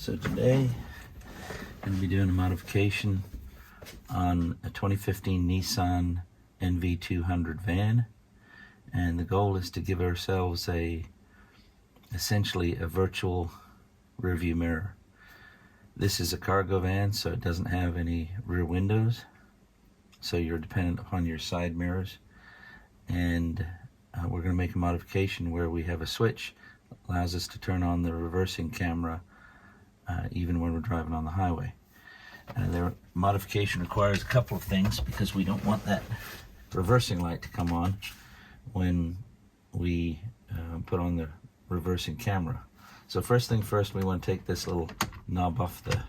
So today I'm going to be doing a modification on a 2015 Nissan NV200 van, and the goal is to give ourselves essentially a virtual rear view mirror. This is a cargo van, so it doesn't have any rear windows, so you're dependent upon your side mirrors. And we're going to make a modification where we have a switch that allows us to turn on the reversing camera even when we're driving on the highway. The modification requires a couple of things, because we don't want that reversing light to come on when we put on the reversing camera. So first thing first, we want to take this little knob off the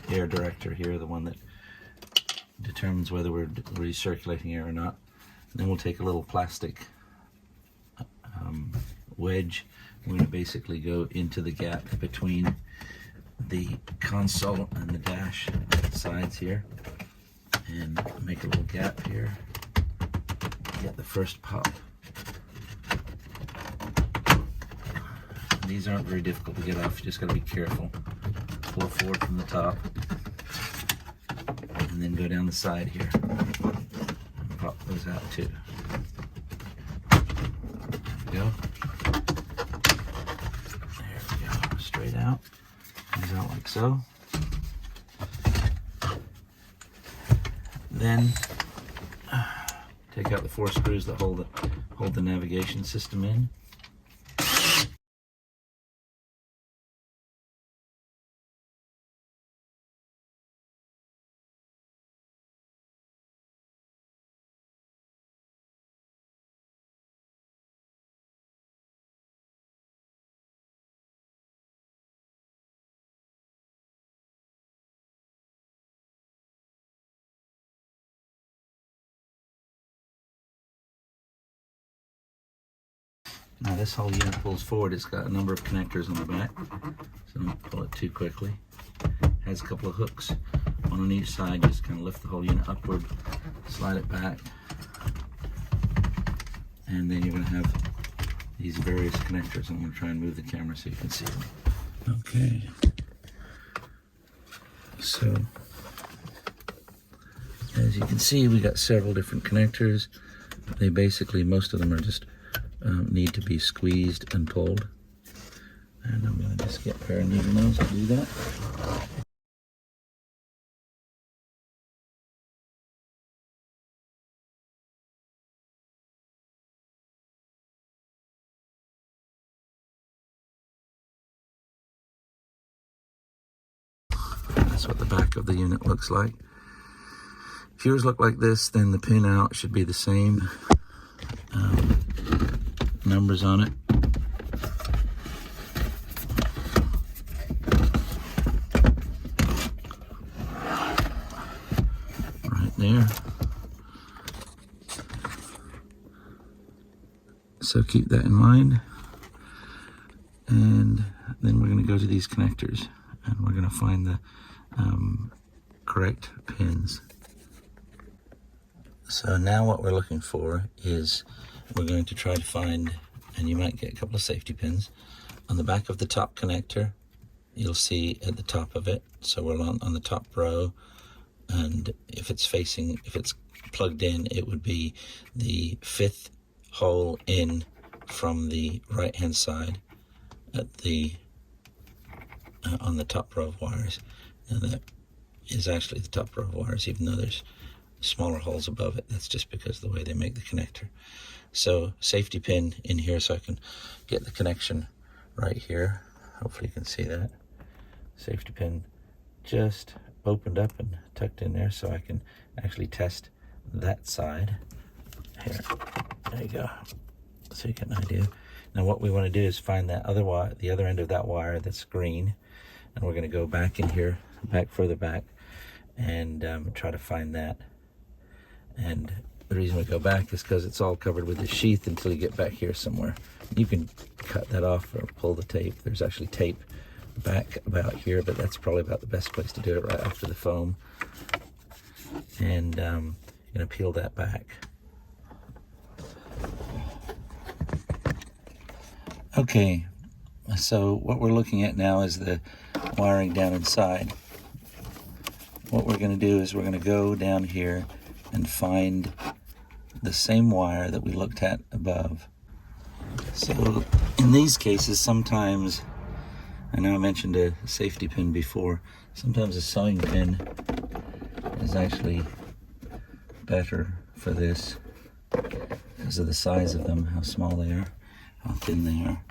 air director here, the one that determines whether we're recirculating air or not. And then we'll take a little plastic wedge. We're going to basically go into the gap between the console and the dash sides here, and make a little gap here. Get the first pop. These aren't very difficult to get off, you just got to be careful. Pull forward from the top, and then go down the side here and pop those out too. There we go. There we go. Straight out. Comes out like so. Then take out the 4 screws that hold the navigation system in. Now this whole unit pulls forward. It's got a number of connectors on the back, so don't pull it too quickly. It has a couple of hooks, one on each side. Just kind of lift the whole unit upward, slide it back, and then you're going to have these various connectors. I'm going to try and move the camera so you can see them. Okay, so as you can see, we got several different connectors. They basically, most of them are just need to be squeezed and pulled, and I'm going to just get a pair of needle nose to do that. That's what the back of the unit looks like. If yours look like this, then the pin out should be the same. Numbers on it. Right there. So keep that in mind. And then we're going to go to these connectors, and we're going to find the correct pins. So now what we're looking for is, we're going to try to find, and you might get a couple of safety pins on the back of the top connector. You'll see at the top of it, so we're on the top row, and if it's plugged in, it would be the 5th hole in from the right hand side at the on the top row of wires. Now that is actually the top row of wires, even though there's smaller holes above it. That's just because of the way they make the connector. So safety pin in here, so I can get the connection right here. Hopefully you can see that. Safety pin just opened up and tucked in there, so I can actually test that side. Here, there you go. So you get an idea. Now what we want to do is find that other wire, the other end of that wire that's green, and we're going to go back in here, further back, and try to find that. And the reason we go back is because it's all covered with the sheath until you get back here somewhere. You can cut that off or pull the tape. There's actually tape back about here, but that's probably about the best place to do it, right after the foam. And you're going to peel that back. Okay, So what we're looking at now is the wiring down inside. What we're going to do is we're going to go down here and find the same wire that we looked at above. So in these cases, sometimes, I know I mentioned a safety pin before, sometimes a sewing pin is actually better for this because of the size of them, how small they are, how thin they are.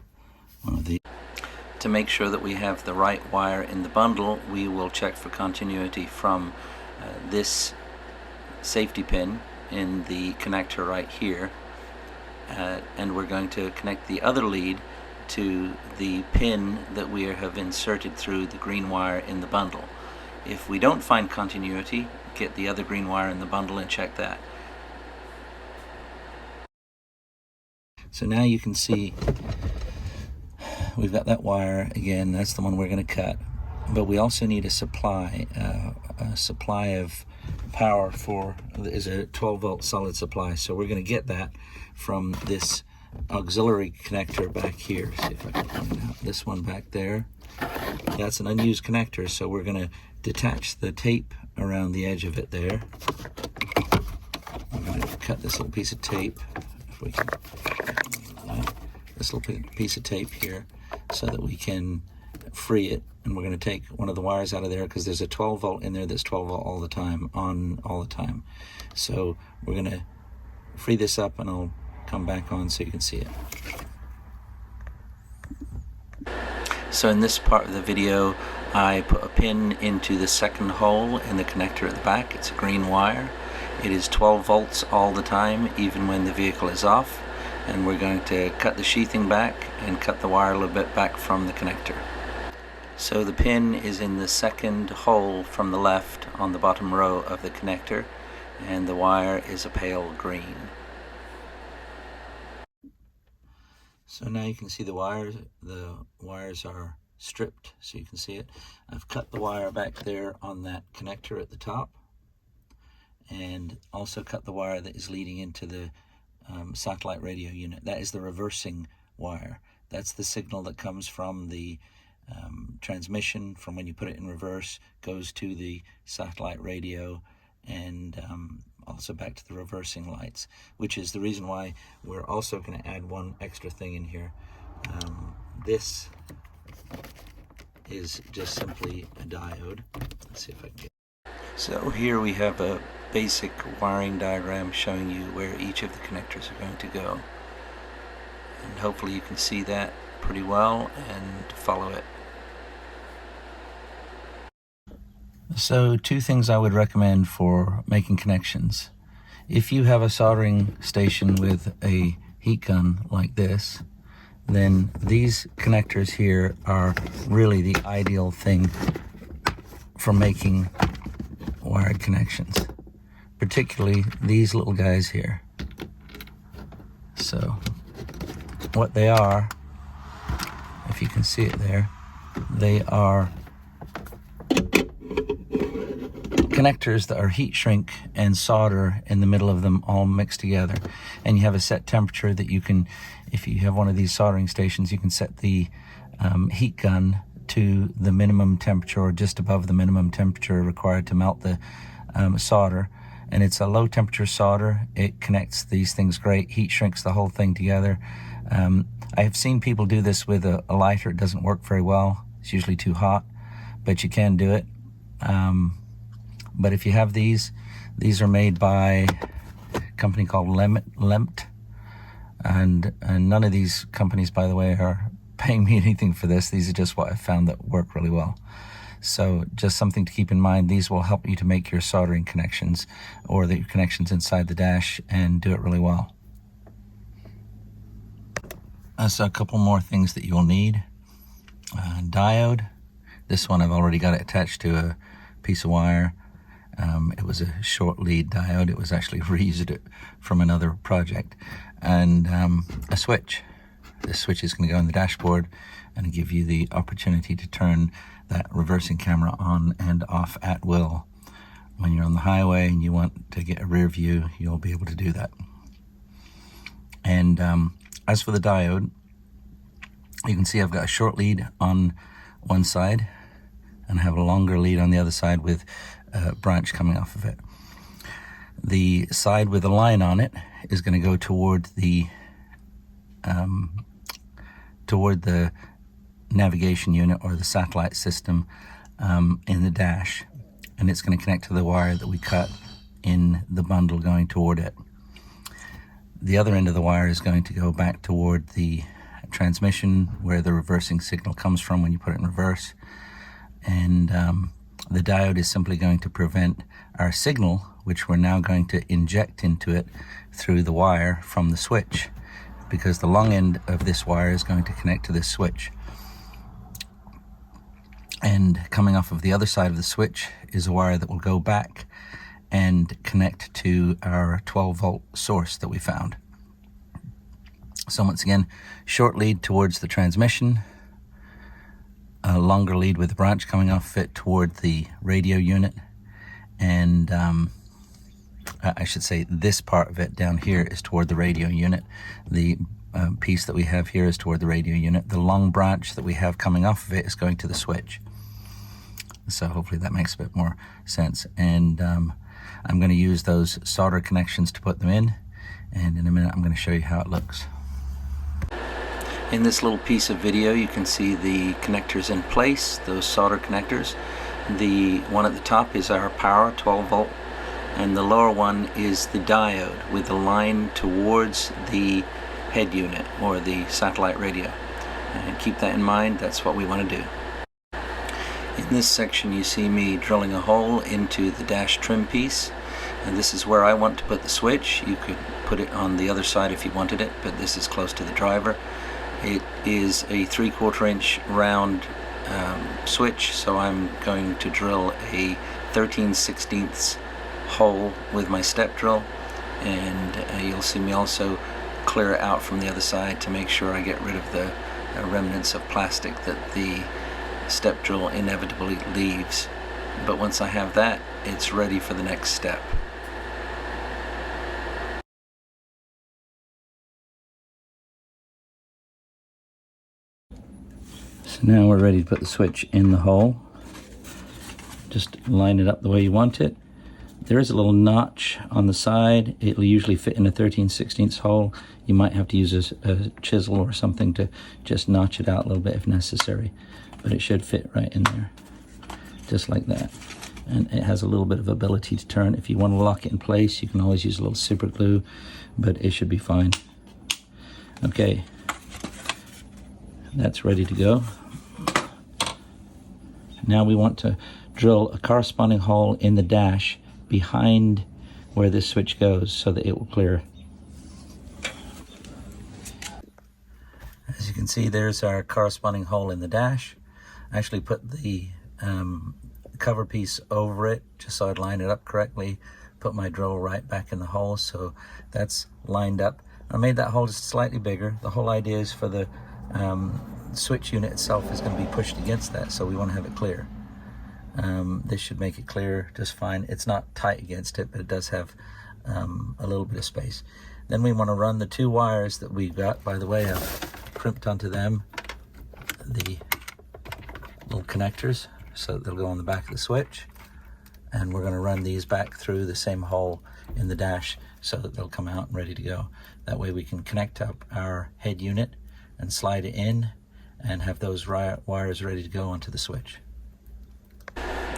One of these. To make sure that we have the right wire in the bundle, we will check for continuity from this safety pin in the connector right here, and we're going to connect the other lead to the pin that we have inserted through the green wire in the bundle. If we don't find continuity, get the other green wire in the bundle and check that. So now you can see we've got that wire again. That's the one we're going to cut, but we also need a supply of power for, is a 12 volt solid supply. So we're going to get that from this auxiliary connector back here. See if I can find out this one back there. That's an unused connector, so we're going to detach the tape around the edge of it there. I'm going to cut this little piece of tape, if we can, this little piece of tape here, so that we can free it. And we're going to take one of the wires out of there because there's a 12 volt in there that's 12 volt all the time, on all the time. So we're going to free this up and I'll come back on so you can see it. So in this part of the video, I put a pin into the second hole in the connector at the back. It's a green wire. It is 12 volts all the time, even when the vehicle is off. And we're going to cut the sheathing back and cut the wire a little bit back from the connector. So the pin is in the second hole from the left on the bottom row of the connector, and the wire is a pale green. So now you can see the wires. The wires are stripped, so you can see it. I've cut the wire back there on that connector at the top, and also cut the wire that is leading into the satellite radio unit. That is the reversing wire. That's the signal that comes from the transmission from when you put it in reverse, goes to the satellite radio, and also back to the reversing lights, which is the reason why we're also going to add one extra thing in here. This is just simply a diode. Let's see if I can get. So here we have a basic wiring diagram showing you where each of the connectors are going to go, and hopefully you can see that pretty well and follow it. So two things I would recommend for making connections. If you have a soldering station with a heat gun like this, then these connectors here are really the ideal thing for making wired connections, particularly these little guys here. So what they are, if you can see it there, they are connectors that are heat shrink and solder in the middle of them all mixed together, and you have a set temperature that you can, if you have one of these soldering stations, you can set the heat gun to the minimum temperature or just above the minimum temperature required to melt the solder. And it's a low temperature solder. It connects these things great, heat shrinks the whole thing together. I have seen people do this with a lighter. It doesn't work very well. It's usually too hot, but you can do it. But if you have these are made by a company called Lempt, and none of these companies, by the way, are paying me anything for this. These are just what I found that work really well. So just something to keep in mind. These will help you to make your soldering connections or the connections inside the dash and do it really well. So a couple more things that you'll need. Diode. This one I've already got it attached to a piece of wire. It was a short lead diode. It was actually reused from another project. And a switch. This switch is going to go on the dashboard and give you the opportunity to turn that reversing camera on and off at will. When you're on the highway and you want to get a rear view, you'll be able to do that. And as for the diode, You can see I've got a short lead on one side and I have a longer lead on the other side with a branch coming off of it. The side with a line on it is going to go toward the navigation unit or the satellite system in the dash, and it's going to connect to the wire that we cut in the bundle going toward it. The other end of the wire is going to go back toward the transmission where the reversing signal comes from when you put it in reverse, and the diode is simply going to prevent our signal, which we're now going to inject into it through the wire from the switch, because the long end of this wire is going to connect to this switch. And coming off of the other side of the switch is a wire that will go back and connect to our 12-volt source that we found. So once again, short lead towards the transmission, a longer lead with the branch coming off it toward the radio unit, and I should say this part of it down here is toward the radio unit. The piece that we have here is toward the radio unit. The long branch that we have coming off of it is going to the switch. So hopefully that makes a bit more sense. And I'm going to use those solder connections to put them in, and in a minute I'm going to show you how it looks. In this little piece of video you can see the connectors in place, those solder connectors. The one at the top is our power, 12 volt, and the lower one is the diode with the line towards the head unit or the satellite radio. And keep that in mind, that's what we want to do. In this section you see me drilling a hole into the dash trim piece, and this is where I want to put the switch. You could put it on the other side if you wanted it, but this is close to the driver. It is a 3/4 inch round switch, so I'm going to drill a 13/16 hole with my step drill, and you'll see me also clear it out from the other side to make sure I get rid of the remnants of plastic that the step drill inevitably leaves. But once I have that, it's ready for the next step. So now we're ready to put the switch in the hole. Just line it up the way you want it. There is a little notch on the side. It'll usually fit in a 13/16 hole. You might have to use a chisel or something to just notch it out a little bit if necessary, but it should fit right in there, just like that. And it has a little bit of ability to turn. If you want to lock it in place, you can always use a little super glue, but it should be fine. Okay, that's ready to go. Now we want to drill a corresponding hole in the dash behind where this switch goes so that it will clear. As you can see, there's our corresponding hole in the dash. I actually put the cover piece over it just so I'd line it up correctly, put my drill right back in the hole, so that's lined up. I made that hole just slightly bigger. The whole idea is for the switch unit itself is going to be pushed against that, so we want to have it clear. This should make it clear just fine. It's not tight against it, but it does have a little bit of space. Then we want to run the two wires that we've got. By the way, I've crimped onto them the little connectors so that they'll go on the back of the switch, and we're going to run these back through the same hole in the dash so that they'll come out and ready to go. That way we can connect up our head unit and slide it in and have those wires ready to go onto the switch.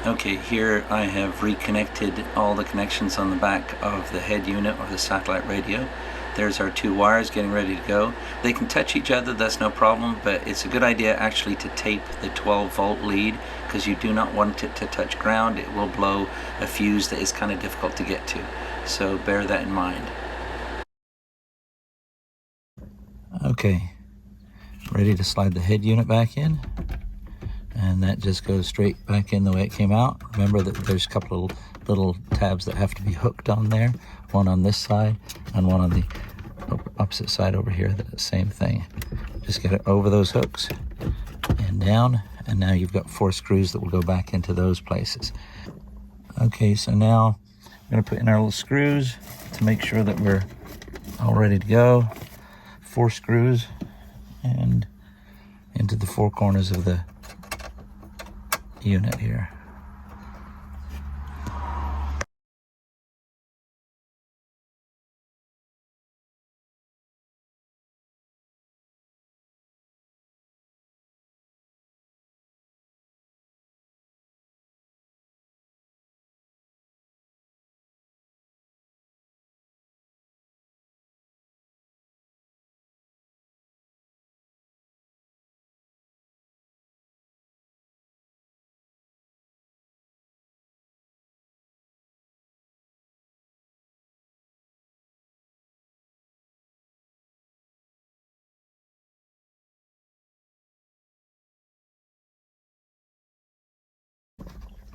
Okay, here I have reconnected all the connections on the back of the head unit or the satellite radio. There's our two wires getting ready to go. They can touch each other, that's no problem, but it's a good idea actually to tape the 12-volt lead, because you do not want it to touch ground. It will blow a fuse that is kind of difficult to get to, so bear that in mind. Okay, ready to slide the head unit back in, and that just goes straight back in the way it came out. Remember that there's a couple of little tabs that have to be hooked on there, one on this side and one on the opposite side over here. The same thing. Just get it over those hooks and down, and now you've got 4 screws that will go back into those places. Okay, so now I'm going to put in our little screws to make sure that we're all ready to go. 4 screws, and into the four corners of the unit here.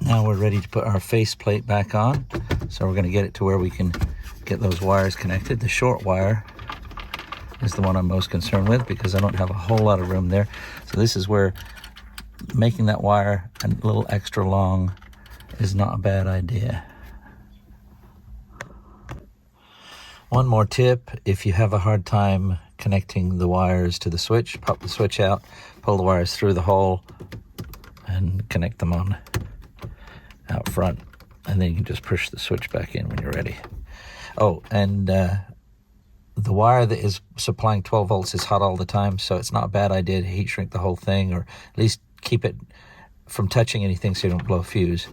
Now we're ready to put our faceplate back on. So we're going to get it to where we can get those wires connected. The short wire is the one I'm most concerned with because I don't have a whole lot of room there. So this is where making that wire a little extra long is not a bad idea. One more tip, if you have a hard time connecting the wires to the switch, pop the switch out, pull the wires through the hole, and connect them on out front, and then you can just push the switch back in when you're ready. Oh, and the wire that is supplying 12 volts is hot all the time, so it's not a bad idea to heat shrink the whole thing, or at least keep it from touching anything so you don't blow a fuse.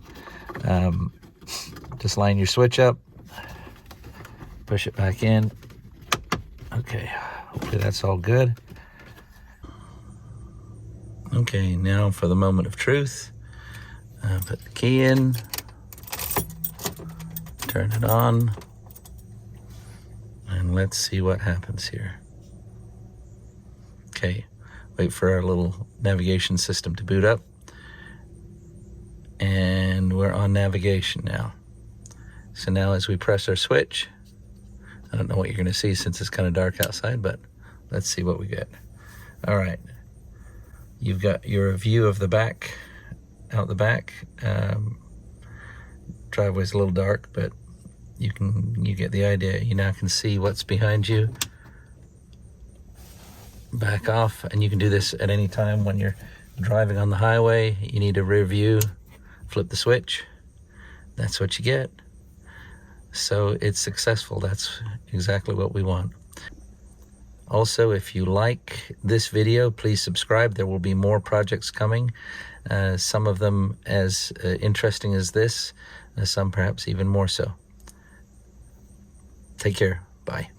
Just line your switch up, push it back in. Okay, hopefully that's all good. Okay, now for the moment of truth. Put the key in, turn it on, and let's see what happens here. Okay, wait for our little navigation system to boot up. And we're on navigation now. So now as we press our switch, I don't know what you're gonna see since it's kind of dark outside, but let's see what we get. All right, you've got your view of the back, out the back. Driveway's a little dark, but you get the idea. You now can see what's behind you. Back off, and you can do this at any time when you're driving on the highway. You need a rear view, flip the switch. That's what you get. So it's successful. That's exactly what we want. Also, if you like this video, please subscribe. There will be more projects coming. Some of them as interesting as this, some perhaps even more so. Take care. Bye.